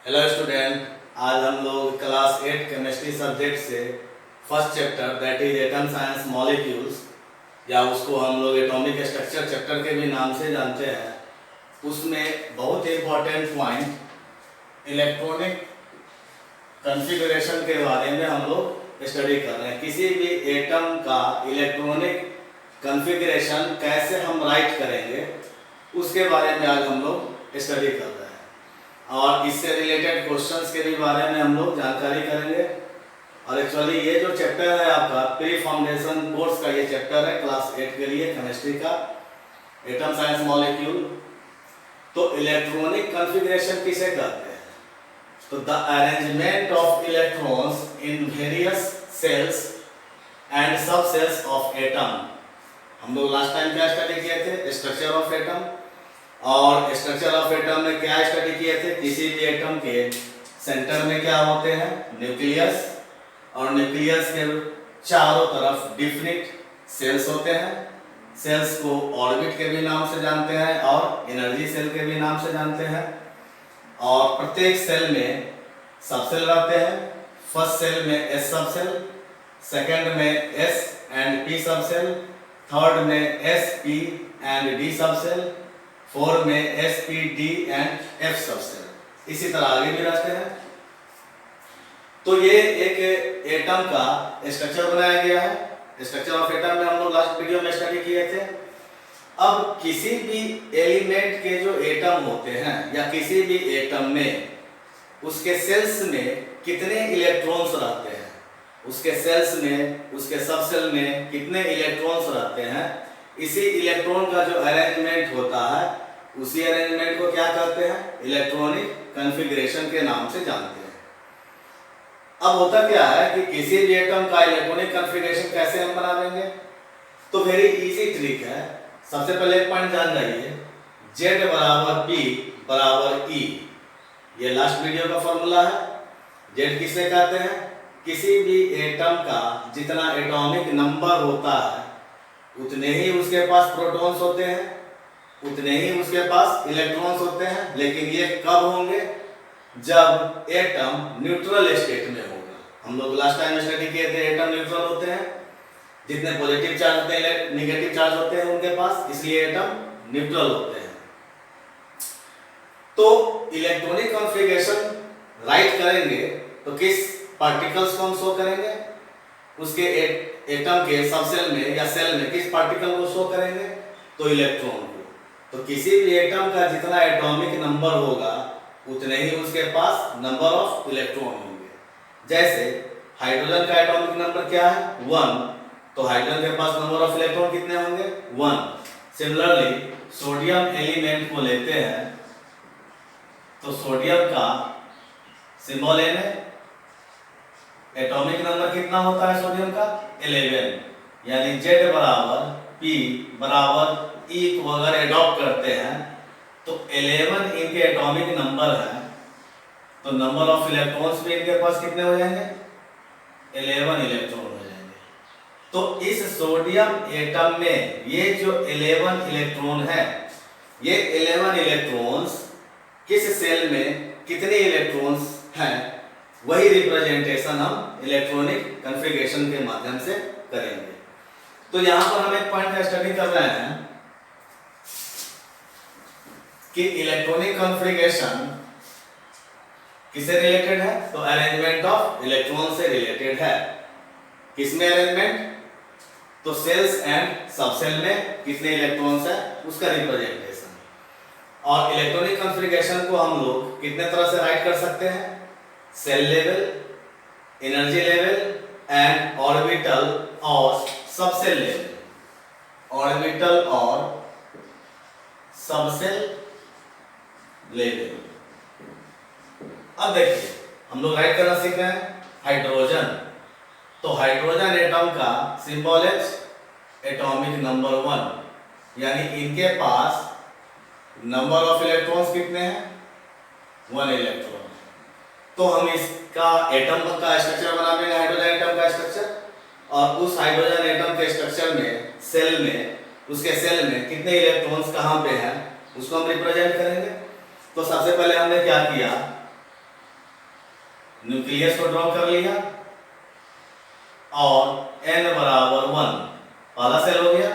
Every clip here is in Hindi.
हेलो स्टूडेंट, आज हम लोग क्लास 8 केमिस्ट्री सब्जेक्ट से first chapter that is atoms and molecules या उसको हम लोग एटॉमिक स्ट्रक्चर चैप्टर के भी नाम से जानते हैं, उसमें बहुत इंपॉर्टेंट पॉइंट इलेक्ट्रॉनिक कॉन्फ़िगरेशन के बारे में हम लोग स्टडी कर रहे हैं। किसी भी एटम का इलेक्ट्रॉनिक कॉन्फ़िगरेशन कैसे हम राइट करेंगे उसके बारे में आज हम लोग स्टडी कर रहे हैं और इससे रिलेटेड क्वेश्चंस के भी बारे में हम लोग जानकारी करेंगे। और एक्चुअली ये जो चैप्टर है आपका प्री फाउंडेशन कोर्स का ये चैप्टर है क्लास 8 के लिए केमिस्ट्री का, एटम साइंस मॉलिक्यूल। तो इलेक्ट्रॉनिक कॉन्फ़िगरेशन किसे कहते हैं? तो the arrangement of electrons in various cells and सब सेल्स ऑफ एटम। हम लोग लास्ट टाइम क्या स्टडी किए थे? Structure of atom. और स्ट्रक्चर ऑफ एटम में क्या स्टडी किए थे? किसी भी एटम के सेंटर में क्या होते हैं? न्यूक्लियस। और न्यूक्लियस के चारों तरफ डिफरेंट सेल्स होते हैं। सेल्स को ऑर्बिट के भी नाम से जानते हैं और एनर्जी सेल के भी नाम से जानते हैं। और प्रत्येक सेल में सब सेल रहते हैं। फर्स्ट सेल में एस सब सेल, सेकेंड में एस एंड पी सब सेल, थर्ड में एस पी एंड डी सब सेल, फोर में S P D and F सब सेल। इसी तरह आगे भी रहते हैं। तो ये एक एटम का स्ट्रक्चर बनाया गया है। स्ट्रक्चर ऑफ एटम में हम लोग लास्ट वीडियो में स्टडी किए थे। अब किसी भी एलिमेंट के जो एटम होते हैं या किसी भी एटम में उसके सेल्स में कितने इलेक्ट्रॉन्स रहते हैं, उसके सेल्स में, उसके सब सेल में कितने इलेक्ट्रॉन्स रहते हैं, इसी इलेक्ट्रॉन का जो अरेंजमेंट होता है उसी अरेंजमेंट को क्या कहते हैं? इलेक्ट्रॉनिक कॉन्फ़िगरेशन के नाम से जानते हैं। अब होता क्या है कि किसी भी एटम का इलेक्ट्रॉनिक कॉन्फ़िगरेशन कैसे हम बना देंगे? तो वेरी इजी ट्रिक है। सबसे पहले एक पॉइंट जान जाइए, Z बराबर P बराबर E। ये लास्ट वीडियो का फॉर्मूला है। Z किसे कहते हैं? किसी भी एटम का जितना एटॉमिक नंबर होता है उतने ही उसके पास प्रोटॉन्स होते हैं, उतने ही उसके पास इलेक्ट्रॉन्स होते हैं। लेकिन ये कब होंगे? जब एटम न्यूट्रल स्टेट में होगा। हम लोग लास्ट टाइम स्टडी किए थे एटम न्यूट्रल होते हैं। जितने पॉजिटिव चार्ज होते हैं, नेगेटिव चार्ज होते हैं उनके पास, इसलिए एटम न्यूट्रल होते हैं। तो इलेक्ट्रॉनिक कॉन्फ़िगरेशन राइट करेंगे तो किस पार्टिकल्स को हम शो करेंगे? उसके एटम के सब सेल में या सेल में किस पार्टिकल को शो करेंगे? तो इलेक्ट्रॉन को। तो किसी भी एटम का जितना एटॉमिक नंबर होगा उतने ही उसके पास नंबर ऑफ इलेक्ट्रॉन होंगे। जैसे हाइड्रोजन का एटॉमिक नंबर क्या है? 1। तो हाइड्रोजन के पास नंबर ऑफ इलेक्ट्रॉन कितने होंगे? 1। सिमिलरली सोडियम एलिमेंट को लेते हैं तो सोडियम का सिंबल N है। एटॉमिक नंबर कितना होता है सोडियम का? 11। यानी Z बराबर P बराबर E को अगर एडॉप्ट करते हैं तो 11 इनके एटॉमिक नंबर है, तो नंबर ऑफ इलेक्ट्रॉन्स भी इनके पास कितने हो जाएंगे? 11 इलेक्ट्रॉन हो जाएंगे। तो इस सोडियम एटम में ये जो 11 इलेक्ट्रॉन है, ये 11 इलेक्ट्रॉन्स किस सेल में कितने इलेक्ट्रॉन्स हैं, वही रिप्रेजेंटेशन हम इलेक्ट्रॉनिक कॉन्फ़िगरेशन के माध्यम से करेंगे। तो यहां पर हम एक पॉइंट का स्टडी कर रहे हैं कि इलेक्ट्रॉनिक कॉन्फ़िगरेशन किससे रिलेटेड है? तो अरेंजमेंट ऑफ इलेक्ट्रॉन से रिलेटेड है। किसमें अरेंजमेंट? तो सेल्स एंड सबसेल में कितने इलेक्ट्रॉन्स है उसका रिप्रेजेंटेशन। और इलेक्ट्रॉनिक कॉन्फ़िगरेशन को हम लोग कितने तरह से राइट कर सकते हैं? Shell level, energy level and orbital और सबसेल लेवल। ऑर्बिटल और सबसेल लेवल। अब देखिए हम लोग राइट करना सीख रहे हैं हाइड्रोजन। तो हाइड्रोजन एटम का सिंबल H, एटॉमिक नंबर 1। यानी इनके पास नंबर ऑफ इलेक्ट्रॉन्स कितने हैं? 1 इलेक्ट्रॉन। तो हम इसका एटम का स्ट्रक्चर बना देंगे, हाइड्रोजन एटम का स्ट्रक्चर। और उस हाइड्रोजन एटम के स्ट्रक्चर में सेल में, उसके सेल में कितने इलेक्ट्रॉन्स कहाँ पे हैं उसको हम रिप्रेजेंट करेंगे। तो सबसे पहले हमने क्या किया न्यूक्लियस को ड्रॉ कर लिया और n बराबर 1 पहला सेल हो गया।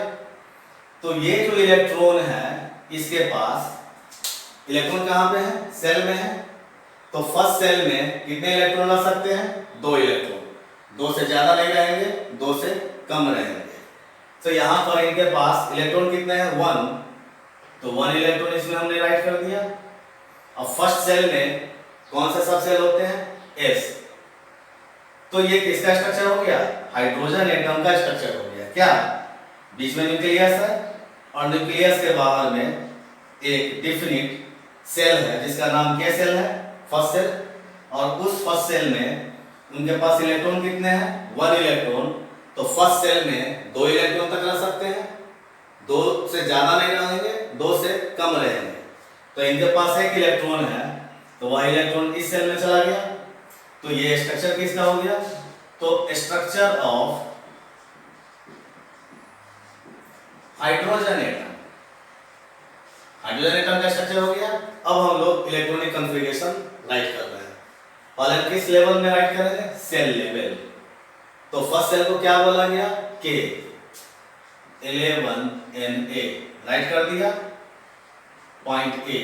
तो ये जो इलेक्ट्रॉन है इसके पास इलेक्ट्रॉन कहाँ पे है, सेल में है। तो फर्स्ट सेल में कितने इलेक्ट्रॉन रख सकते हैं, 2 इलेक्ट्रॉन, 2 से ज्यादा नहीं रहेंगे, 2 से कम रहेंगे। तो यहाँ पर इनके पास इलेक्ट्रॉन कितने हैं, 1, तो 1 इलेक्ट्रॉन इसमें हमने राइट कर दिया। अब फर्स्ट सेल में कौन से सब सेल होते हैं, S। तो ये किसका स्ट्रक्चर हो गया, हाइड्रोजन एटम का स्ट्रक्चर हो गया। क्या, बीच में न्यूक्लियस है और न्यूक्लियस के बाहर में एक डिफिनिट सेल है जिसका नाम क्या सेल है, फर्स्ट सेल। और उस फर्स्ट सेल में उनके पास इलेक्ट्रॉन कितने हैं, 1 इलेक्ट्रॉन। तो फर्स्ट सेल में 2 इलेक्ट्रॉन तक रख सकते हैं, 2 से ज्यादा नहीं रहेंगे, 2 से कम रहेंगे। तो इनके पास 1 इलेक्ट्रॉन है, तो वह इलेक्ट्रॉन इस सेल में चला गया। तो ये स्ट्रक्चर किसका हो गया, तो structure of hydrogen atom, hydrogen atom का स्ट्रक्चर हो गया। अब हम लोग इलेक्ट्रॉनिक कॉन्फ़िगरेशन राइट कर रहे हैं। पहले किस लेवल में राइट करेंगे, सेल लेवल। तो फर्स्ट सेल को क्या बोला गया, K 11Na राइट कर दिया, पॉइंट A।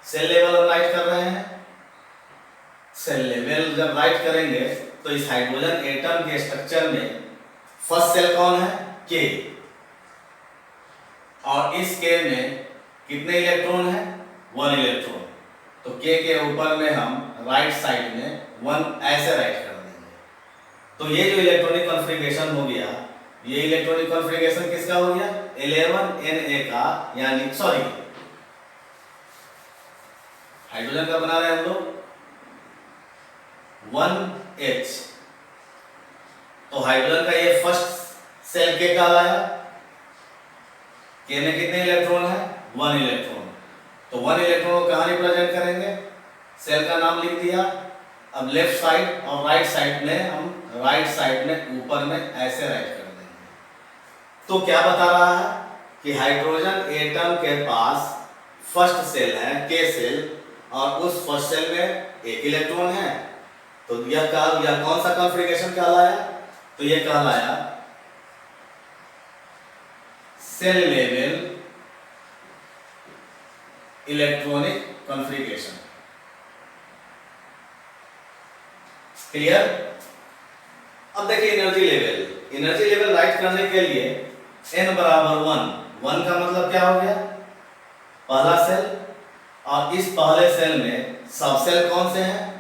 सेल लेवल हम राइट कर रहे हैं। सेल लेवल जब राइट करेंगे तो इस हाइड्रोजन एटम के स्ट्रक्चर में फर्स्ट सेल कौन है, K। और इस K में कितने इलेक्ट्रॉन है, 1 इलेक्ट्रॉन। तो K के ऊपर में हम राइट साइड में 1 ऐसे राइट कर देंगे। तो ये जो इलेक्ट्रॉनिक कॉन्फ़िगरेशन हो गया, ये इलेक्ट्रॉनिक कॉन्फ़िगरेशन किसका हो गया, 11Na का, यानी सॉरी हाइड्रोजन का बना रहे हैं हम लोग 1H। तो हाइड्रोजन का ये फर्स्ट सेल K कहलाया। K में कितने इलेक्ट्रॉन है, 1 इलेक्ट्रॉन। तो 1 इलेक्ट्रॉन को कहाँ रिप्रेजेंट करेंगे, सेल का नाम लिख दिया। अब लेफ्ट साइड और राइट साइड में हम राइट साइड में ऊपर में ऐसे राइट कर देंगे। तो क्या बता रहा है कि हाइड्रोजन एटम के पास फर्स्ट सेल है K सेल, और उस फर्स्ट सेल में 1 इलेक्ट्रॉन है। तो यह कौन सा कॉन्फ़िगरेशन कहलाया, तो यह कहलाया shell level electronic configuration. Clear. अब देखिए एनर्जी लेवल राइट करने के लिए n बराबर 1 का मतलब क्या हो गया, पहला सेल। और इस पहले सेल में सब सेल कौन से हैं,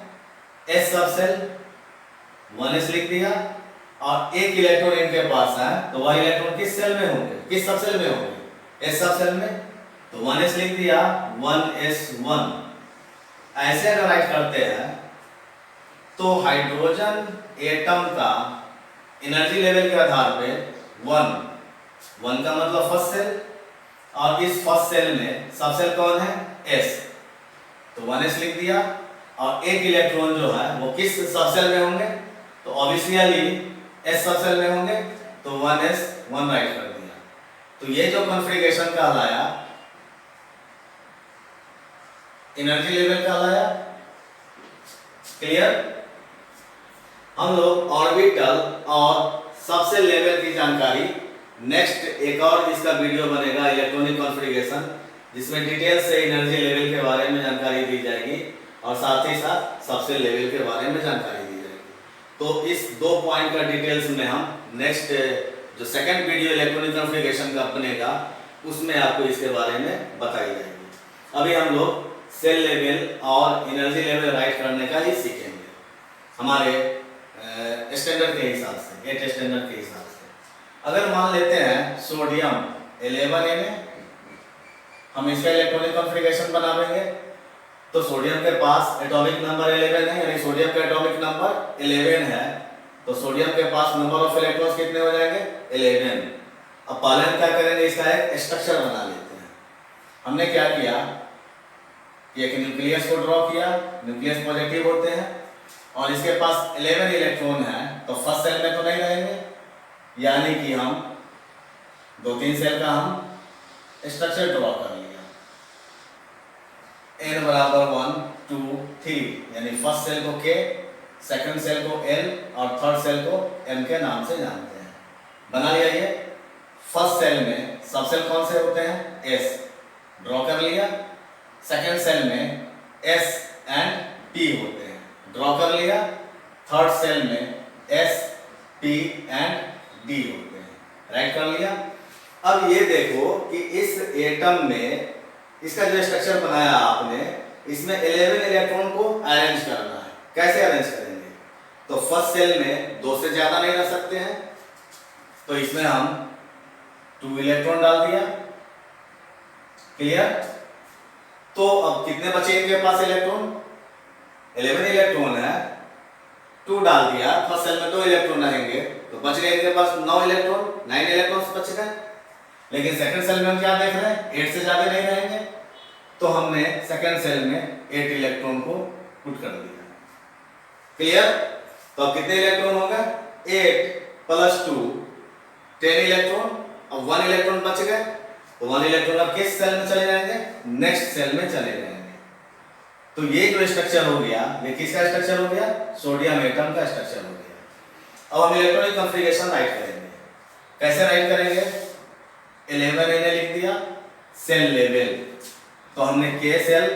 S सब सेल, 1s लिख दिया। और 1 इलेक्ट्रॉन इनके पास है, तो वह इलेक्ट्रॉन किस सेल में होंगे, किस सब सेल में होंगे, S सब सेल में। तो 1s लिख दिया, 1s1। ऐसे अगर राइट करते हैं तो हाइड्रोजन एटम का एनर्जी लेवल के आधार पे 1 का मतलब फर्स्ट सेल, और इस फर्स्ट सेल में सब सेल कौन है, S। तो 1s लिख दिया। और 1 इलेक्ट्रॉन जो है वो किस सब सेल में होंगे, तो ऑब्वियसली S सब सेल में होंगे। तो 1s1 राइट कर दिया। तो ये जो कॉन्फ़िगरेशन कहलाया एनर्जी लेवल कहलाया। क्लियर। हम लोग ऑर्बिटल और सबसे लेवल की जानकारी नेक्स्ट एक और इसका वीडियो बनेगा इलेक्ट्रॉनिक कॉन्फ़िगरेशन, जिसमें डिटेल से एनर्जी लेवल के बारे में जानकारी दी जाएगी और साथ ही साथ सबसे लेवल के बारे में जानकारी दी जाएगी। तो इस 2 पॉइंट का डिटेल्स में हम नेक्स्ट जो सेकंड वीडियो इलेक्ट्रॉनिक कॉन्फ़िगरेशन का बनेगा उसमें आपको इसके बारे में बताई जाएगी। अभी हम लोग सेल लेवल और एनर्जी लेवल राइट करने का ही सीखेंगे हमारे स्टैंडर्ड के हिसाब से, 8 स्टैंडर्ड के हिसाब से। अगर मान लेते हैं सोडियम 11Na, हम इसका इलेक्ट्रॉनिक कॉन्फ़िगरेशन बनाएंगे। तो सोडियम के पास एटॉमिक नंबर 11 है, यानी सोडियम का एटॉमिक नंबर 11 है। तो सोडियम के पास नंबर ऑफ इलेक्ट्रॉन्स कितने हो जाएंगे, 11। अब पहले हम क्या करेंगे, इसका एक स्ट्रक्चर बना लेते हैं। हमने क्या किया, एक न्यूक्लियस को ड्रॉ किया, न्यूक्लियस पॉजिटिव होते हैं और इसके पास 11 इलेक्ट्रॉन है। तो फर्स्ट सेल में तो नहीं रहेंगे, यानी कि हम 2-3 सेल का हम स्ट्रक्चर ड्रॉ कर लिया। n बराबर 1 2 3, यानी फर्स्ट सेल को K सेकंड सेल को N और थर्ड सेल को M के नाम से जानते हैं। बना लिया ये। फर्स्ट सेल में सब सेल कौन से होते हैं? S, ड्रॉ कर लिया। सेकंड सेल में S एंड P होते हैं, ड्रॉ कर लिया। थर्ड सेल में S, P एंड D होते हैं, राइट कर लिया। अब ये देखो कि इस एटम में इसका जो स्ट्रक्चर बनाया आपने, इसमें 11 इलेक्ट्रॉन को अरेंज करना है। कैसे अरेंज करेंगे? तो फर्स्ट सेल में 2 से ज्यादा नहीं रह सकते हैं, तो इसमें हम 2 इलेक्ट्रॉन डाल दिया। क्लियर? तो अब कितने बचे इनके पास इलेक्ट्रॉन? 11 इलेक्ट्रॉन है, 2 डाल दिया। फर्स्ट सेल में 2 इलेक्ट्रॉन रहेंगे, तो बच गए इनके पास 9 इलेक्ट्रॉन, 9 इलेक्ट्रॉन्स बच गए। लेकिन सेकंड सेल में हम क्या देख रहे हैं? 8 से ज्यादा नहीं रहेंगे, तो हमने सेकंड सेल में 8 इलेक्ट्रॉन को पुट कर दिया। क्लियर? तो अब कितने इलेक्ट्रॉन होगा? 8 प्लस 2 10 इलेक्ट्रॉन। अब 1 इलेक्ट्रॉन बच गए, तो 1 इलेक्ट्रॉन अब किस सेल में चले जाएंगे? नेक्स्ट सेल में चले जाएंगे। तो ये जो स्ट्रक्चर हो गया, ये किसका स्ट्रक्चर हो गया? सोडियम एटम का स्ट्रक्चर हो गया। अब हम इलेक्ट्रॉनिक कॉन्फ़िगरेशन राइट करेंगे। कैसे राइट करेंगे? 11 इन्हें लिख दिया, सेल लेवल। तो हमने K सेल,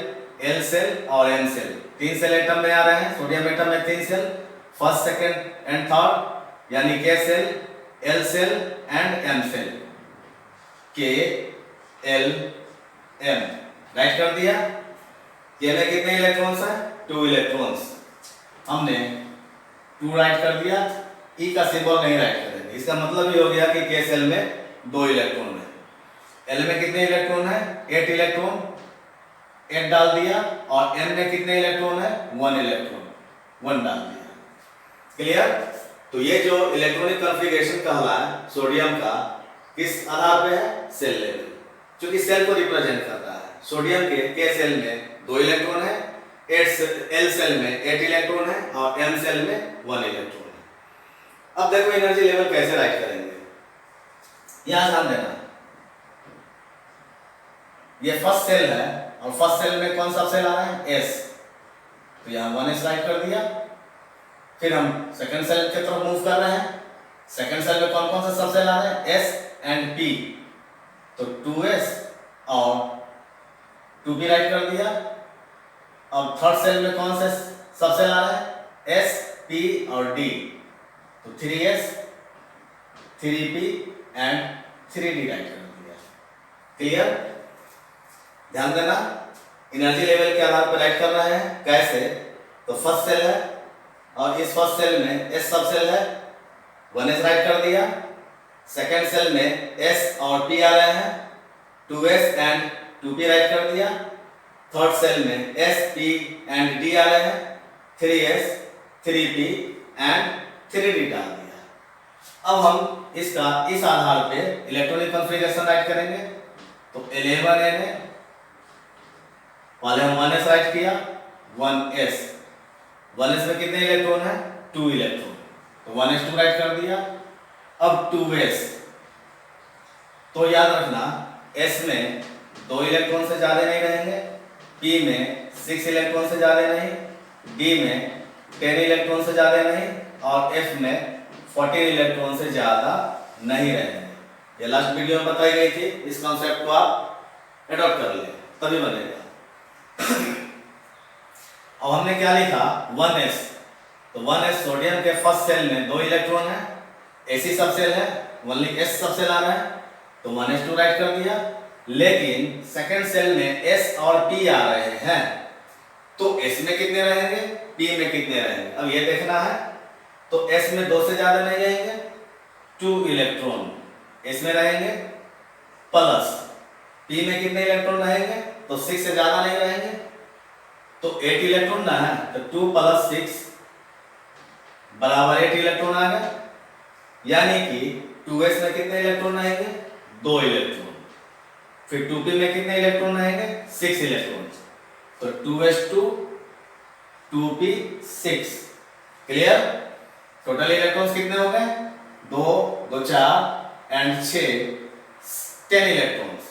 L सेल और M सेल, 3 सेल एटम में आ रहे हैं। सोडियम एटम में 3 shell, first, second and third, यानी K shell, L shell and M shell. K, L, M write कर दिया। K में कितने इलेक्ट्रॉन्स हैं? 2 इलेक्ट्रॉन्स। हमने 2 राइट कर दिया। E का सिंबल नहीं राइट करेंगे, इसका मतलब ये हो गया कि K सेल में 2 इलेक्ट्रॉन है। L में कितने इलेक्ट्रॉन है? 8 इलेक्ट्रॉन, 8 डाल दिया। और M में कितने इलेक्ट्रॉन है? 1 इलेक्ट्रॉन, 1 डाल दिया। क्लियर? तो ये जो इलेक्ट्रॉनिक कॉन्फ़िगरेशन कहला है सोडियम का, किस आधार पे है? सेल लेवल, क्योंकि सेल को रिप्रेजेंट करता है। सोडियम के K सेल में 2 इलेक्ट्रॉन है, L सेल में 8 इलेक्ट्रॉन है और M सेल में 1 इलेक्ट्रॉन है। अब देखो एनर्जी लेवल कैसे राइट करेंगे, यहां ध्यान देना। ये फर्स्ट सेल है और फर्स्ट सेल में कौन सा सेल आ रहा है? S, तो यहां 1s राइट कर दिया। फिर हम सेकंड सेल की तरफ मूव कर रहे हैं। सेकंड सेल में कौन कौन सा सब सेल आ रहे हैं? S एंड P, तो 2s और 2p राइट कर दिया। अब थर्ड सेल में कौन से सब सेल आ रहे हैं? S, P और D, तो 3s, 3p and 3d right कर दिया। क्लियर? ध्यान देना, एनर्जी लेवल के आधार पर राइट कर रहे हैं। कैसे? तो फर्स्ट सेल है और इस फर्स्ट सेल में S सब सेल है, 1s राइट कर दिया। सेकेंड सेल में S और P आ रहे हैं, 2s एंड 2p राइट कर दिया। थर्ड सेल में S, P एंड D आ रहे हैं, 3s, 3p एंड 3d डाल दिया। अब हम इसका इस आधार पे इलेक्ट्रॉनिक कॉन्फ़िगरेशन राइट करेंगे। तो 11 ने पहले हम 1s राइट किया, 1s, 1s में कितने इलेक्ट्रॉन है? 2 इलेक्ट्रॉन, तो 1s2 राइट कर दिया। अब 2s, तो याद रखना S में 2 इलेक्ट्रॉन से ज्यादा नहीं रहेंगे, P में 6 इलेक्ट्रॉन से ज्यादा नहीं, D में 10 इलेक्ट्रॉन से ज्यादा नहीं और F में 14 इलेक्ट्रॉन से ज्यादा नहीं रहेंगे। ये लास्ट वीडियो में बताई गई थी, इस कॉन्सेप्ट को आप एडॉप्ट कर ले तभी बनेगा। अब हमने क्या लिखा? 1s, तो 1s सोडियम के फर्स्ट सेल में 2 इलेक्ट्रॉन है, ऐसी सब सेल है, ओनली S सब सेल आ रहा है, तो 1s2 राइट कर दिया। लेकिन सेकंड सेल में S और P आ रहे हैं, तो S में कितने रहेंगे, P में कितने रहेंगे, अब ये देखना है। तो S में 2 से ज्यादा नहीं रहेंगे, 2 इलेक्ट्रॉन S में रहेंगे, प्लस P में कितने इलेक्ट्रॉन रहेंगे, तो 6 से ज्यादा नहीं रहेंगे, तो 8 इलेक्ट्रॉन ना है, तो 2 + 6 बराबर 8 इलेक्ट्रॉन आ गया। यानी कि 2s में कितने इलेक्ट्रॉन रहेंगे, 2 इलेक्ट्रॉन। फिर 2p में कितने इलेक्ट्रॉन रहेंगे, 6 इलेक्ट्रॉन, तो 2s2 2p 6। Clear? Total electrons कितने हो गए, 2 2 4 एंड 6 10 इलेक्ट्रॉन्स।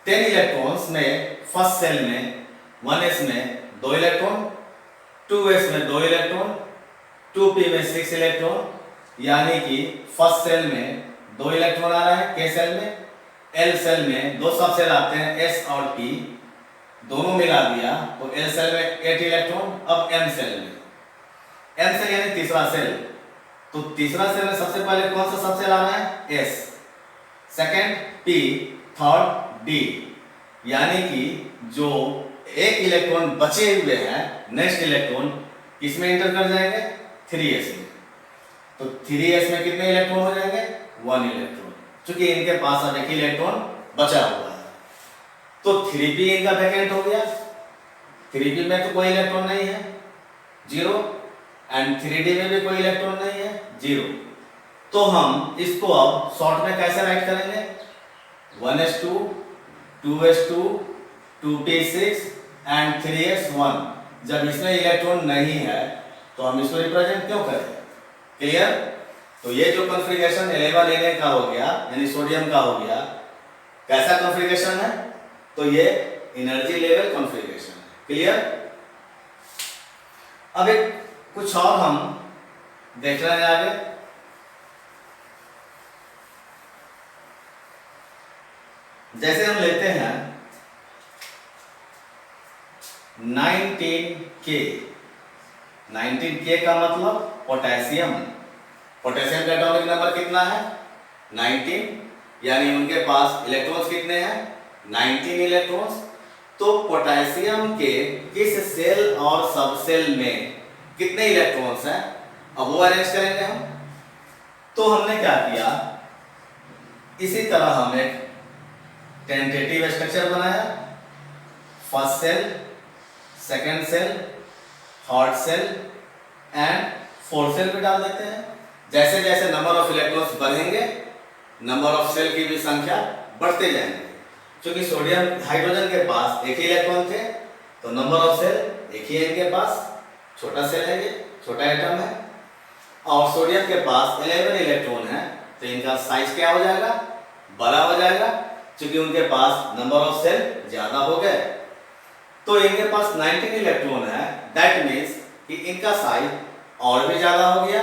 10 इलेक्ट्रॉन्स में फर्स्ट सेल में 1s में 2 इलेक्ट्रॉन, 2s में 2 इलेक्ट्रॉन 2p में 6 इलेक्ट्रॉन, यानी कि फर्स्ट सेल में 2 इलेक्ट्रॉन आ रहा है k सेल में, l सेल में 2 सब सेल आते हैं s और p, दोनों मिला दिया तो l सेल में 8 इलेक्ट्रॉन। अब m सेल में, m सेल यानी तीसरा सेल, तो तीसरा सेल में सबसे पहले कौन सा सब सेल आ रहा है s, second p, third d, यानी कि जो एक इलेक्ट्रॉन बचे हुए हैं नेक्स्ट इलेक्ट्रॉन किसमें एंटर कर जाएंगे 3s में। तो 3s में कितने इलेक्ट्रॉन हो जाएंगे 1 इलेक्ट्रॉन, क्योंकि इनके पास अब एक इलेक्ट्रॉन बचा हुआ है। तो 3p इनका वैकेंट हो गया, 3p में तो कोई इलेक्ट्रॉन नहीं है 0, एंड 3d में भी कोई इलेक्ट्रॉन नहीं है 0। तो हम इसको अब शॉर्ट में कैसे राइट करेंगे 1s2 2s2 2p6 and 3s1। जब इसमें इलेक्ट्रॉन नहीं है तो हम इसको रिप्रेजेंट क्यों करें, क्लियर। तो ये जो कॉन्फ़िगरेशन 11 Na का हो गया यानी सोडियम का हो गया, कैसा कॉन्फ़िगरेशन है, तो ये एनर्जी लेवल कॉन्फ़िगरेशन है, क्लियर। अब एक कुछ और हम देख रहे हैं आगे, जैसे हम लेते हैं 19K, 19K का मतलब पोटेशियम, पोटेशियम का एटॉमिक नंबर कितना है 19, यानी उनके पास इलेक्ट्रॉन्स कितने हैं 19 इलेक्ट्रॉन्स। तो पोटेशियम के किस सेल और सब सेल में कितने इलेक्ट्रॉन्स हैं, अब वो अरेंज करेंगे हम। तो हमने क्या किया, इसी तरह हम एक टेंटेटिव स्ट्रक्चर बनाया, first shell, second shell, third shell and fourth shell पे डाल देते हैं। जैसे जैसे नंबर ऑफ इलेक्ट्रॉन्स बढ़ेंगे नंबर ऑफ सेल की भी संख्या बढ़ते जाएंगे, क्योंकि सोडियम हाइड्रोजन के पास एक ही इलेक्ट्रॉन थे तो नंबर ऑफ सेल एक ही है इनके पास, छोटा सेल है ये, छोटा एटम है, और सोडियम के पास 11 इलेक्ट्रॉन है तो इनका साइज क्या हो जाएगा बड़ा हो जाएगा, क्योंकि उनके पास नंबर ऑफ सेल ज्यादा हो गए। तो इनके पास 19 इलेक्ट्रॉन है, दैट मीन्स कि इनका साइज और भी ज्यादा हो गया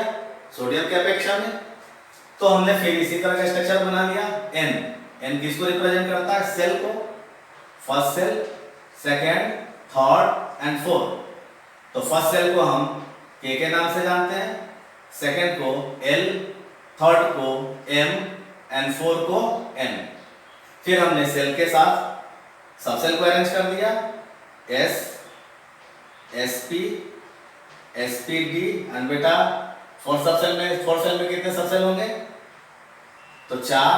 सोडियम के अपेक्षा में। तो हमने फिर इसी तरह का स्ट्रक्चर बना लिया, n किसको रिप्रेजेंट करता है सेल को, first shell, second, third and fourth. तो फर्स्ट सेल को हम k के नाम से जानते हैं, सेकेंड को l, थर्ड को m एंड फोर्थ को n। फिर हमने सेल के साथ सब सेल को अरेंज कर दिया, s, sp, spd एंड बेटा फोर्थ सेल में कितने सब सेल होंगे, तो 4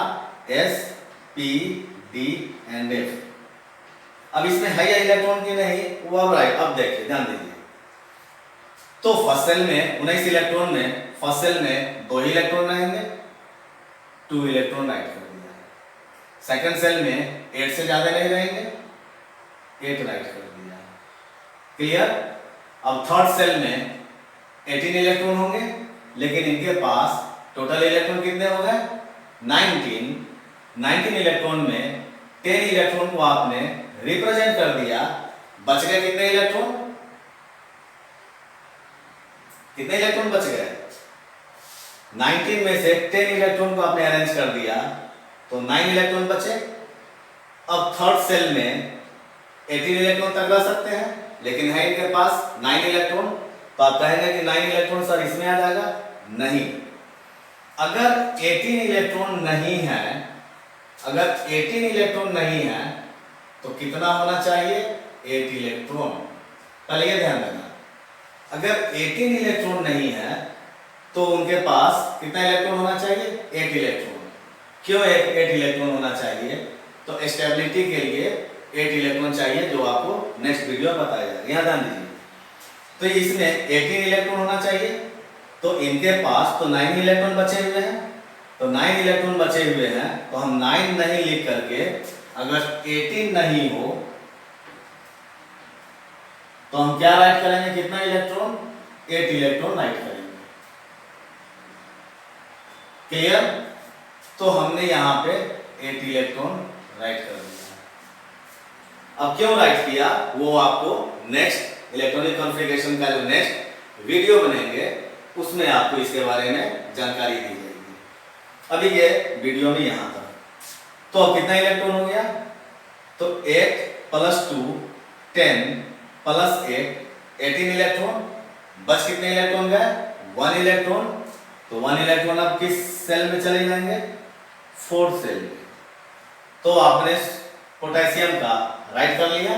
s, p, d and f। अब इसमें है या इलेक्ट्रॉन की नहीं वो अब राइट, अब देखिए ध्यान दीजिए। तो फर्स्ट सेल में 19 इलेक्ट्रॉन में फर्स्ट सेल में 2 ही इलेक्ट्रॉन रहेंगे, 2 इलेक्ट्रॉन राइट कर दिया। सेकंड सेल में 8 से ज्यादा नहीं रहेंगे, 8 राइट कर दिया, क्लियर। अब थर्ड सेल में 18 इलेक्ट्रॉन होंगे, लेकिन इनके पास टोटल इलेक्ट्रॉन कितने हो गए 19 इलेक्ट्रॉन में 10 इलेक्ट्रॉन को आपने रिप्रेजेंट कर दिया, बच गए कितने इलेक्ट्रॉन, कितने इलेक्ट्रॉन बच गए 19 में से 10 इलेक्ट्रॉन को आपने अरेंज कर दिया तो 9 इलेक्ट्रॉन बचे। अब थर्ड सेल में 18 इलेक्ट्रॉन तक रह सकते हैं, लेकिन है इनके पास 9 इलेक्ट्रॉन, तो आप कहेंगे कि 9 इलेक्ट्रॉन सर इसमें आ जाएगा, नहीं। अगर 18 इलेक्ट्रॉन नहीं है, अगर 18 इलेक्ट्रॉन नहीं है तो कितना होना चाहिए 8 इलेक्ट्रॉन। पहले ये ध्यान रखना, अगर 18 इलेक्ट्रॉन नहीं है तो उनके पास कितना इलेक्ट्रॉन होना चाहिए 8 इलेक्ट्रॉन। क्यों 8 इलेक्ट्रॉन होना चाहिए, तो स्टेबिलिटी के लिए 8 इलेक्ट्रॉन चाहिए, जो आपको नेक्स्ट वीडियो में बताया जाएगा, यहाँ ध्यान दीजिए। तो इसमें 18 इलेक्ट्रॉन होना चाहिए, तो इनके पास तो 9 इलेक्ट्रॉन बचे हुए हैं, तो 9 इलेक्ट्रॉन बचे हुए हैं, तो हम 9 नहीं लिख करके अगर 18 नहीं हो तो हम क्या राइट करेंगे, कितना इलेक्ट्रॉन 8 इलेक्ट्रॉन राइट करेंगे, क्लियर। तो हमने यहाँ पे 8 इलेक्ट्रॉन राइट कर दिया। अब क्यों राइट किया वो आपको नेक्स्ट इलेक्ट्रॉनिक कॉन्फ़िगरेशन का जो नेक्स्ट वीडियो बनेंगे उसमें आपको इसके बारे में जानकारी दी जाएगी। अभी ये वीडियो में यहाँ तक। तो अब कितना इलेक्ट्रॉन हो गया? तो 8 + 2 10 + 8 18 इलेक्ट्रॉन। बस कितने इलेक्ट्रॉन गए? 1 इलेक्ट्रॉन। तो 1 इलेक्ट्रॉन अब किस सेल में चले जाएंगे? 4th सेल में। तो आपने पोटेशियम का राइट कर लिया,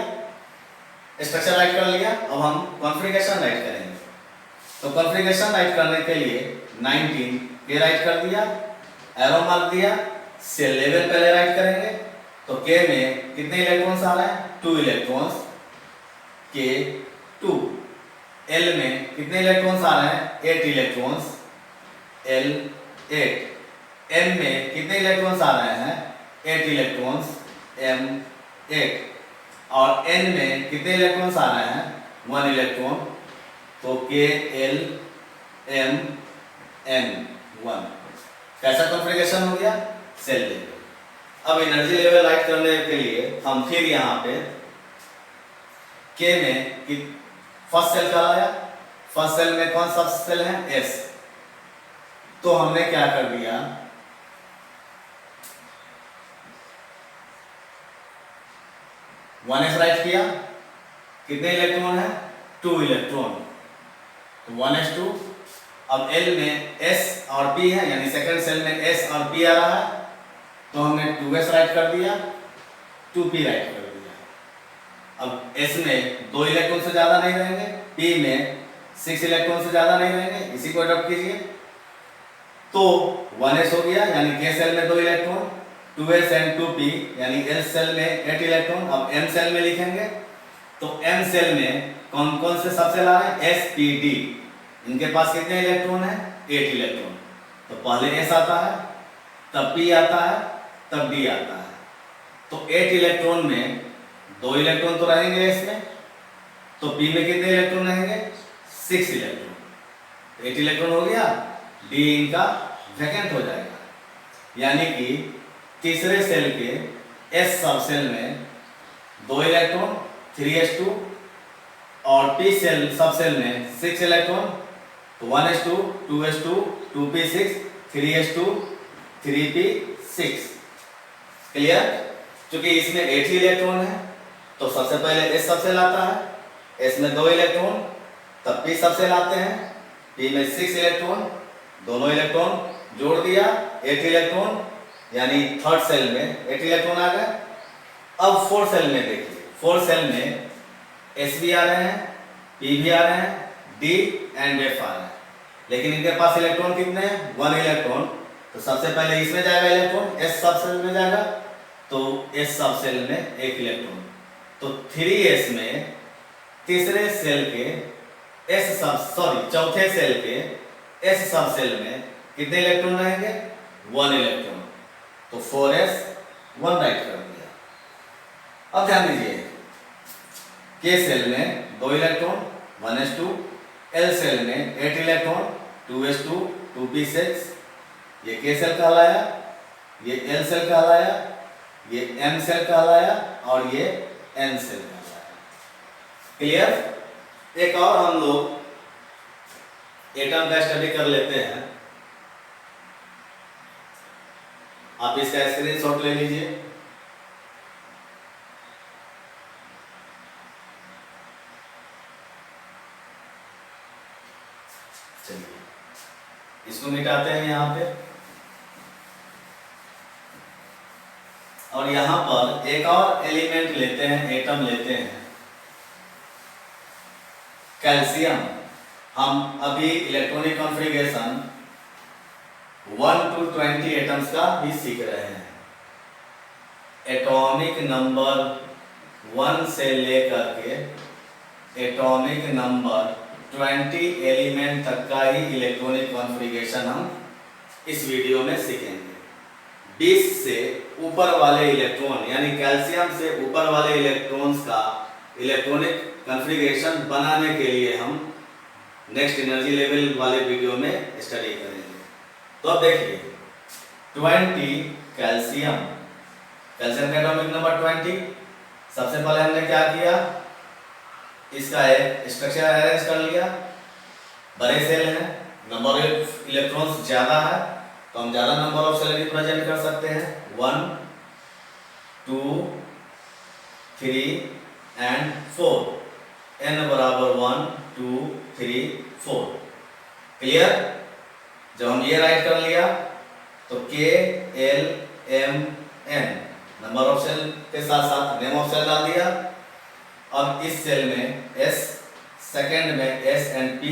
स्ट्रक्चर राइट कर लिया। अब हम कॉन्फ़िगरेशन राइट करेंगे। तो कॉन्फ़िगरेशन राइट करने के लिए 19 के राइट कर दिया, एरो मार्क दिया, सेल लेवल पहले राइट करेंगे। तो के में कितने इलेक्ट्रॉन्स आ रहे हैं? 2 इलेक्ट्रॉन्स। के 2। एल में कितने इलेक्ट्रॉन्स आ रहे हैं? 8 इलेक्ट्रॉन्स। एल 8। एम में कितने इलेक्ट्रॉन्स आ रहे हैं? 8 इलेक्ट्रॉन्स। एम 8। और एन में कितने इलेक्ट्रॉन्स आ रहे हैं? 1 इलेक्ट्रॉन। तो के एल एम एन 1। कैसा कॉन्फ़िगरेशन हो गया? Shell level. अब एनर्जी लेवल राइट करने के लिए हम फिर यहाँ पे के में फर्स्ट सेल का लाया। फर्स्ट सेल में कौन सा सेल है? एस। तो हमने क्या कर दिया? 1s राइट किया। कितने इलेक्ट्रॉन है? 2 इलेक्ट्रॉन। तो 1s2। अब एल में s और p है, यानी सेकंड सेल में s और p आ रहा है। तो हमने 2s राइट कर दिया, 2p राइट कर दिया। अब s में 2 इलेक्ट्रॉन से ज्यादा नहीं रहेंगे, p में 6 इलेक्ट्रॉन से ज्यादा नहीं रहेंगे। इसी को अडॉप्ट कीजिए। तो 1s हो गया, यानी k सेल में 2 इलेक्ट्रॉन, 2s एंड 2p, यानी l सेल में 8 इलेक्ट्रॉन। अब m सेल में लिखेंगे। तो m सेल में कौन कौन से सबसेल आ रहे हैं? s p d। इनके पास कितने इलेक्ट्रॉन है? 8 इलेक्ट्रॉन। तो पहले s आता है, तब p आता है, तब d आता है। तो 8 इलेक्ट्रॉन में 2 इलेक्ट्रॉन तो रहेंगे s में। तो p में कितने इलेक्ट्रॉन रहेंगे? 6 इलेक्ट्रॉन। 8 इलेक्ट्रॉन हो गया, d इनका वैकेंट हो जाएगा। यानी कि तीसरे सेल के s सब सेल में 2 इलेक्ट्रॉन 3s2 और p सेल सब सेल में 6 इलेक्ट्रॉन। तो 1s2 2s2 2p6 3s2 3p6। Clear? क्योंकि इसमें 8 ही इलेक्ट्रॉन है, तो सबसे पहले s सब सेल आता है। s में 2 इलेक्ट्रॉन, तब p सब सेल आते हैं। p में 6 इलेक्ट्रॉन, दोनों इलेक्ट्रॉन जोड़ दिया, 8 इलेक्ट्रॉन, यानी थर्ड सेल में 8 इलेक्ट्रॉन आ गए। अब 4 सेल में देखिए, 4 सेल में s भी आ रहे हैं, p भी आ रहे हैं, d एंड f आ रहे हैं। लेकिन इनके पास इलेक्ट्रॉन कितने हैं? 1 इलेक्ट्रॉन। तो सबसे पहले इसमें जाएगा इलेक्ट्रॉन, s सब सेल में जाएगा। तो s सब सेल में 1 इलेक्ट्रॉन। तो 3s में तीसरे सेल के चौथे सेल के s सब सेल में कितने इलेक्ट्रॉन रहेंगे? 1 इलेक्ट्रॉन। तो 4s 1 राइट कर दिया। अब ध्यान दीजिए, के सेल में 2 इलेक्ट्रॉन 1s2, l सेल में 8 इलेक्ट्रॉन 2s2 2p6। ये के सेल कहलाया, ये l सेल कहलाया, ये m सेल कहलाया और ये n सेल कहलाया। क्लियर? एक और हम लोग एटम का स्टडी कर लेते हैं। आप इसका स्क्रीनशॉट ले लीजिए। चलिए इसको मिटाते हैं यहाँ पे, और यहाँ पर एक और एलिमेंट लेते हैं, एटम लेते हैं, कैल्शियम। हम अभी इलेक्ट्रॉनिक कॉन्फ़िगरेशन 1 to 20 एटम्स का भी सीख रहे हैं। एटॉमिक नंबर 1 से लेकर के एटॉमिक नंबर 20 एलिमेंट तक का ही इलेक्ट्रॉनिक कॉन्फ़िगरेशन हम इस वीडियो में सीखेंगे। 20 से ऊपर वाले इलेक्ट्रॉन, यानी कैल्शियम से ऊपर वाले इलेक्ट्रॉन्स का इलेक्ट्रॉनिक कॉन्फ़िगरेशन बनाने के लिए हम नेक्स्ट एनर्जी लेवल वाले वीडियो में स्टडी करेंगे। तो अब देखिए 20 कैल्शियम, कैल्शियम का एटॉमिक नंबर 20। सबसे पहले हमने क्या किया? इसका एक स्ट्रक्चर अरेंज कर लिया। बड़े सेल हैं नंबर ऑफ इलेक्ट्रॉन्स ज़्यादा है तो हम ज़्यादा नंबर ऑफ सेल रिप्रेजेंट कर सकते हैं, 1 2 3 एंड 4, n बराबर 1 2 3 4। क्लियर? जब हम ये राइट कर लिया तो K L M N number of shell के साथ साथ नेम ऑफ सेल डाल दिया। अब इस सेल में S, सेकेंड में S एंड P,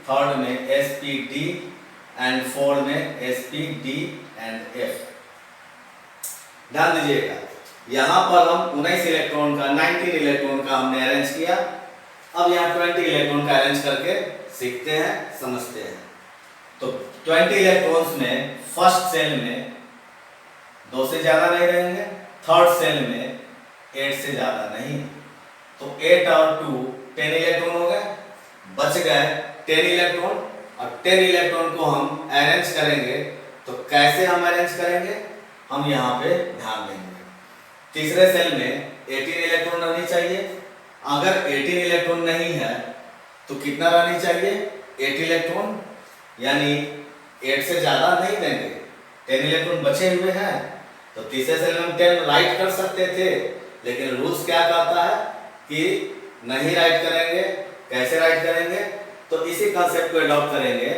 थर्ड में S P D and fourth में S P D and F। ध्यान दीजिएगा, यहाँ पर हम 19 इलेक्ट्रॉन का 19 इलेक्ट्रॉन का हमने अरेंज किया। अब यहाँ 20 इलेक्ट्रॉन का अरेंज करके सीखते हैं, समझते हैं। तो 20 इलेक्ट्रॉन्स में फर्स्ट सेल में 2 से ज्यादा नहीं रहेंगे, थर्ड सेल में 8 से ज्यादा नहीं। तो 8 और 2 10 इलेक्ट्रॉन हो गए, बच गए 10 इलेक्ट्रॉन। और 10 इलेक्ट्रॉन को हम अरेंज करेंगे। तो कैसे हम अरेंज करेंगे, हम यहाँ पे ध्यान देंगे। तीसरे सेल में 18 इलेक्ट्रॉन रहनी चाहिए। अगर 18 इलेक्ट्रॉन नहीं है तो कितना रहनी चाहिए, 8 इलेक्ट्रॉन, यानी 8 से ज्यादा नहीं देंगे। 10 इलेक्ट्रॉन बचे हुए हैं तो तीसरे सेल में हम 10 राइट कर सकते थे, लेकिन रूल्स क्या कहता है कि नहीं राइट करेंगे। कैसे राइट करेंगे, तो इसी कंसेप्ट को अडॉप्ट करेंगे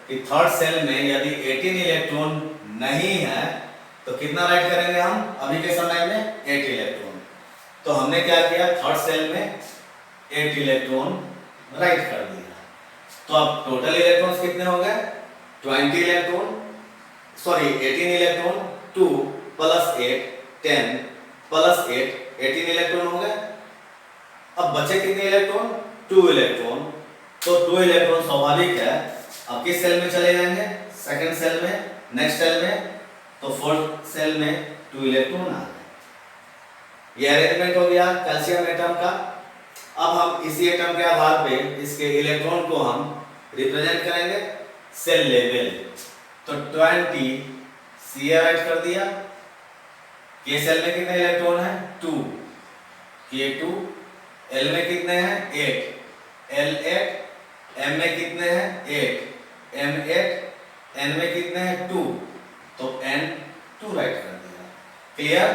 कि थर्ड सेल में यदि 18 इलेक्ट्रॉन नहीं है तो कितना राइट करेंगे हम अभी के समय में, 8 इलेक्ट्रॉन। तो हमने क्या किया, थर्ड सेल में 8 इलेक्ट्रॉन राइट कर दिया। तो अब टोटल इलेक्ट्रॉन्स कितने हो गए, 20 electron, sorry 18 electron, 2 plus 8 10 plus 8 18 electron हो गए। अब बचे कितने इलेक्ट्रॉन, 2 इलेक्ट्रॉन। तो 2 इलेक्ट्रॉन स्वाभाविक है अब किस सेल में चले जाएंगे, सेकंड सेल में, नेक्स्ट सेल में। तो फोर्थ सेल में 2 इलेक्ट्रॉन आ गए। ये अरेंजमेंट हो गया कैल्शियम एटम का। अब हम इसी एटम के आधार पे इसके इलेक्ट्रॉन को हम रिप्रेजेंट करेंगे सेल लेवल। तो 20 सी राइट कर दिया। के सेल में कितने इलेक्ट्रॉन है, 2, K2, L में कितने हैं, 8, L8, M में कितने हैं, 8, M8, N में कितने हैं, 2, तो N2 राइट कर दिया। क्लियर?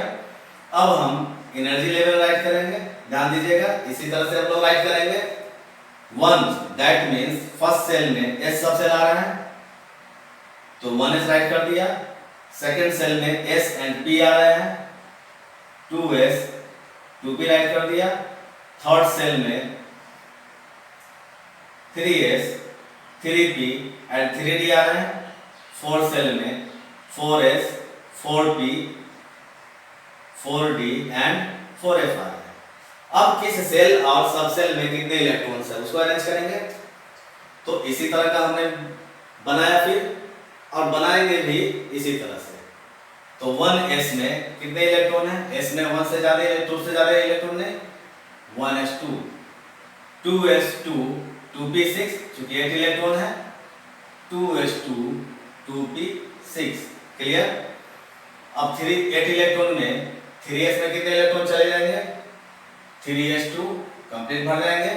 अब हम एनर्जी लेवल राइट करेंगे, ध्यान दीजिएगा। इसी तरह से हम लोग राइट करेंगे 1, दैट मीन्स फर्स्ट सेल में S सब सेल आ रहा है तो 1S राइट कर दिया। सेकेंड सेल में S एंड P आ रहे हैं, 2S 2P राइट कर दिया। थर्ड सेल में 3S 3P एंड 3D आ रहे हैं। फोर्थ सेल में 4S 4P 4D and 4F आ रहे हैं। अब किस सेल और सब सेल में कितने इलेक्ट्रॉन्स है उसको अरेंज करेंगे। तो इसी तरह का हमने बनाया फिर, और बनाएंगे भी इसी तरह से। तो 1S में कितने इलेक्ट्रॉन है, S में 1 से ज्यादा, 2 से ज्यादा इलेक्ट्रॉन है, 1S2, 2S2 2P6 चूंकि 8 इलेक्ट्रॉन है, 2S2 2P6। क्लियर? अब 8 इलेक्ट्रॉन में 3S में कितने इलेक्ट्रॉन चले जाएंगे, 3S2 कंप्लीट भर जाएंगे।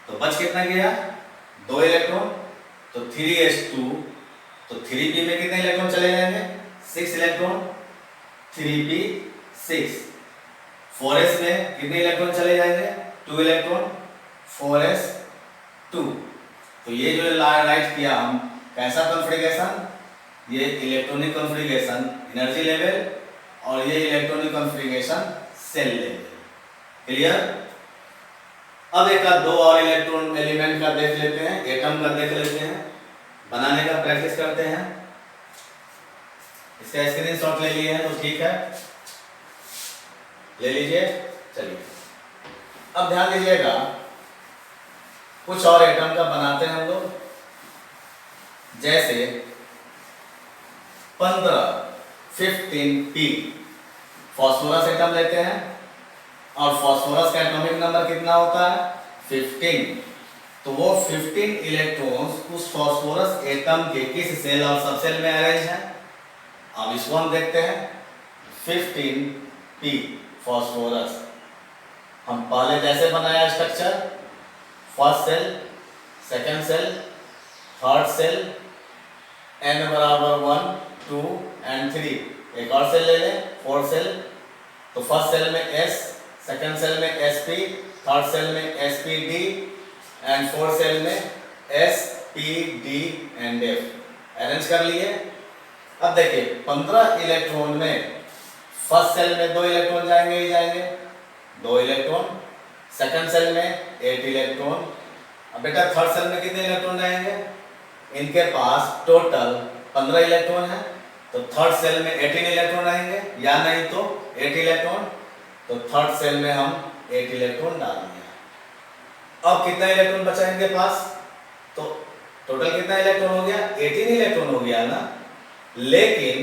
तो बच कितना गया, 2 इलेक्ट्रॉन। तो 3S2, तो 3P में कितने इलेक्ट्रॉन चले जाएंगे, 6 इलेक्ट्रॉन, 3P6। 4S में कितने इलेक्ट्रॉन चले जाएंगे, 2 इलेक्ट्रॉन, 4S2। तो ये जो राइट किया हम, कैसा कॉन्फ़िगरेशन, ये इलेक्ट्रॉनिक कॉन्फ़िगरेशन एनर्जी लेवल, और ये electronic configuration shell level. Clear? अब एक आध दो और इलेक्ट्रॉन एलिमेंट का देख लेते हैं, एटम का देख लेते हैं, बनाने का प्रैक्टिस करते हैं। इसका स्क्रीनशॉट ले लिए हैं तो ठीक है, ले लीजिए। चलिए अब ध्यान दीजिएगा, कुछ और एटम का बनाते हैं हम लोग। जैसे 15 फास्फोरस एटम लेते हैं, और फास्फोरस का एटॉमिक नंबर कितना होता है, 15। तो वो 15 इलेक्ट्रॉन्स उस फास्फोरस एटम के किस सेल और सबसेल में अरेंज है। अब इसको हम देखते हैं, 15P फास्फोरस। हम पहले जैसे बनाया structure, first shell, second shell, third shell, n बराबर 1 2 एंड 3। एक और सेल ले लें, 4 सेल। तो फर्स्ट सेल में S, सेकंड सेल में SP, थर्ड सेल में SPD एंड फोर्थ सेल में SPD एंड F। अरेंज कर लिए। अब देखिए 15 इलेक्ट्रॉन में फर्स्ट सेल में 2 इलेक्ट्रॉन जाएंगे ही जाएंगे, 2 इलेक्ट्रॉन। सेकंड सेल में 8 इलेक्ट्रॉन। अब बेटा थर्ड सेल में कितने इलेक्ट्रॉन जाएंगे? इनके पास टोटल 15 इलेक्ट्रॉन है, तो थर्ड सेल में 18 इलेक्ट्रॉन रहेंगे या नहीं तो 8 इलेक्ट्रॉन। तो थर्ड सेल में हम 8 इलेक्ट्रॉन डाल दिया। अब कितना इलेक्ट्रॉन बचा इनके पास? तो टोटल कितना इलेक्ट्रॉन हो गया? 18 इलेक्ट्रॉन हो गया ना। लेकिन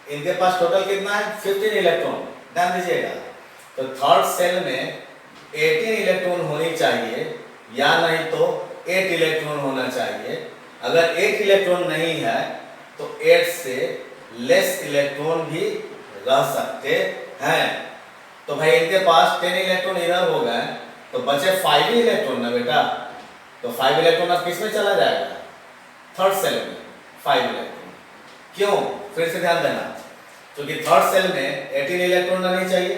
इनके पास टोटल कितना है? 15 इलेक्ट्रॉन। ध्यान दीजिएगा, तो थर्ड सेल में 18 इलेक्ट्रॉन होनी चाहिए या नहीं तो 8 इलेक्ट्रॉन होना चाहिए। अगर 8 इलेक्ट्रॉन नहीं है तो 8 से लेस इलेक्ट्रॉन भी रह सकते हैं। तो भाई इनके पास 10 इलेक्ट्रॉन इधर हो गए, तो बचे 5 ही इलेक्ट्रॉन ना बेटा। तो 5 इलेक्ट्रॉन अब किस में चला जाएगा? थर्ड सेल में 5 इलेक्ट्रॉन। क्यों? फिर से ध्यान देना, क्योंकि थर्ड सेल में 18 इलेक्ट्रॉन रहनी चाहिए।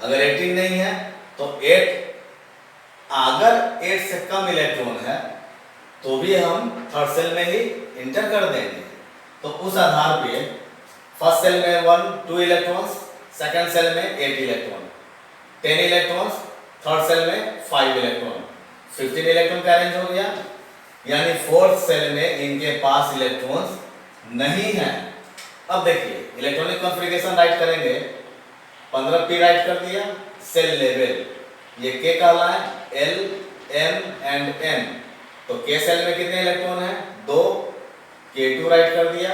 अगर 18 नहीं है तो 8, अगर 8 से कम इलेक्ट्रॉन है तो भी हम थर्ड सेल में ही इंटर कर देंगे। तो उस आधार पे फर्स्ट सेल में 1 2 इलेक्ट्रॉन्स, सेकंड सेल में 8 इलेक्ट्रॉन, 10 इलेक्ट्रॉन्स, थर्ड सेल में 5 इलेक्ट्रॉन, 15 इलेक्ट्रॉन का अरेंज हो गया। यानी फोर्थ सेल में इनके पास इलेक्ट्रॉन्स नहीं है। अब देखिए इलेक्ट्रॉनिक कॉन्फ़िगरेशन राइट करेंगे, 15p राइट कर दिया। सेल लेवल ये K कहलाए, L M एंड N। तो K सेल में कितने इलेक्ट्रॉन है? 2, K2 राइट कर दिया।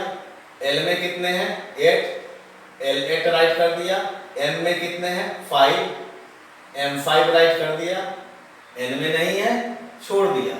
L में कितने हैं? 8, L8 राइट कर दिया। M में कितने हैं? 5, M5 राइट कर दिया। N में नहीं है, छोड़ दिया।